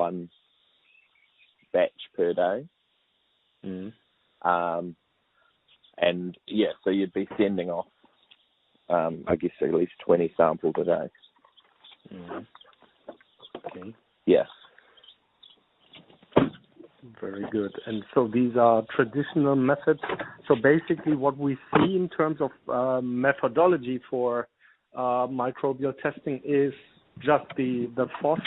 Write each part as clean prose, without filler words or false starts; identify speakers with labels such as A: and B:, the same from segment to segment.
A: one batch per day. And yeah, so you'd be sending off, I guess, at least 20 samples a day.
B: Okay.
A: Yeah.
B: Very good. And so these are traditional methods. So basically what we see in terms of methodology for microbial testing is just the FOSS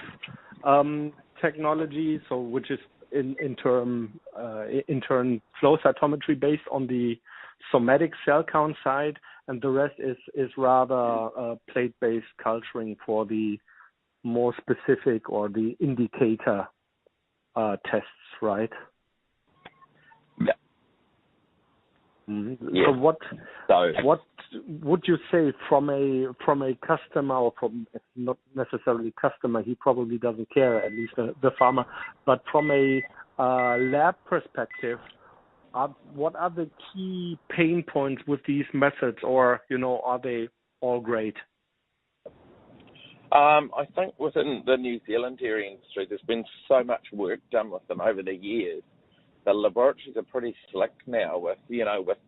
B: technology, so which is in turn flow cytometry based on the somatic cell count side, and the rest is rather plate-based culturing for the more specific or the indicator tests, right?
A: Yeah.
B: Yeah. So what would you say from a customer, or from not necessarily customer, he probably doesn't care, at least the farmer, but from a lab perspective, what are the key pain points with these methods, or are they all great?
A: I think within the New Zealand dairy industry, there's been so much work done with them over the years. The laboratories are pretty slick now with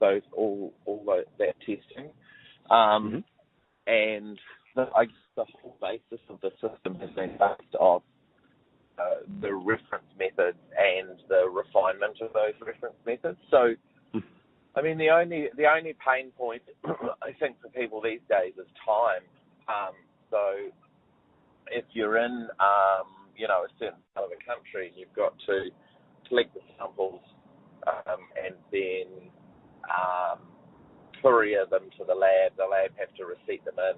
A: those all that testing, and I guess the whole basis of the system has been based off the reference methods and the refinement of those reference methods. So, I mean, the only pain point I think for people these days is time. So, if you're in a certain part of the country, you've got to collect the samples and then courier them to the lab. The lab have to receipt them in,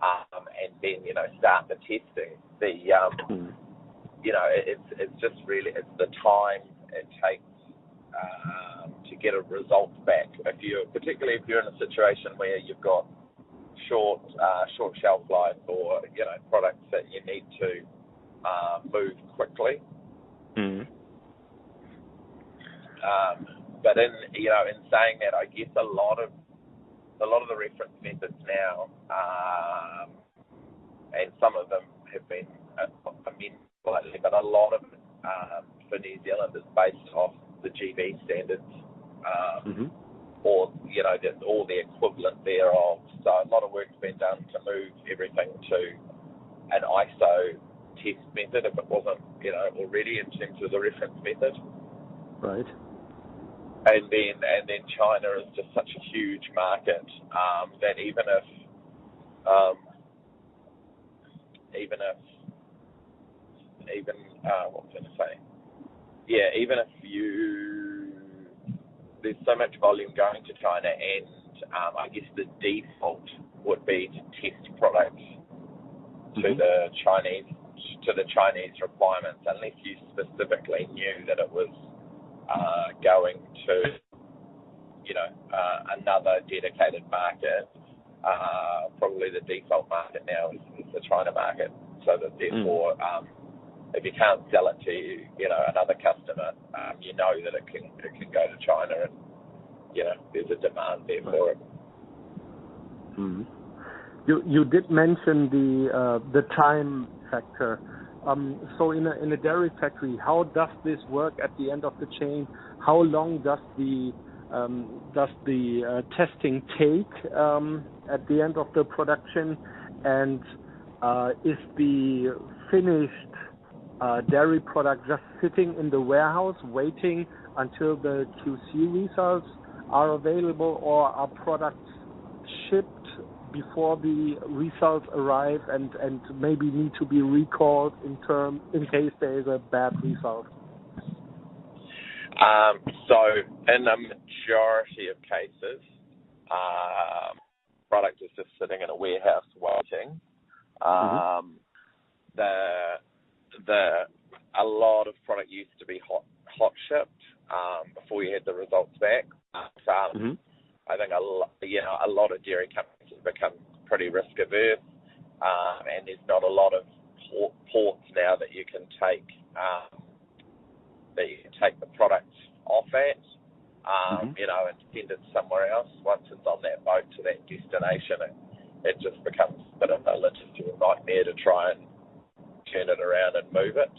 A: and then start the testing. It's just really the time it takes to get a result back. Particularly if you're in a situation where you've got short shelf life, or products that you need to move quickly. But in saying that, I guess a lot of the reference methods now, and some of them have been amended slightly, but a lot of it for New Zealand is based off the GB standards, or just all the equivalent thereof. So a lot of work's been done to move everything to an ISO test method if it wasn't already in terms of the reference method. Right. And then China is just such a huge market that even if there's so much volume going to China, and I guess the default would be to test products to the Chinese requirements, unless you specifically knew that it was going to another dedicated market. Probably the default market now is the China market, so that therefore if you can't sell it to another customer, that it can go to China, and there's a demand there for it.
B: You did mention the time factor. So in a dairy factory, how does this work at the end of the chain? How long does the testing take at the end of the production? And is the finished dairy product just sitting in the warehouse waiting until the QC results are available, or are products shipped before the results arrive and maybe need to be recalled in case there is a bad result?
A: So in a majority of cases, product is just sitting in a warehouse waiting. A lot of product used to be hot shipped before you had the results back. I think a lot of dairy companies have become pretty risk averse, and there's not a lot of ports now that you can take the product off at, and send it somewhere else. Once it's on that boat to that destination, it just becomes a bit of a logistical nightmare to try and turn it around and move it.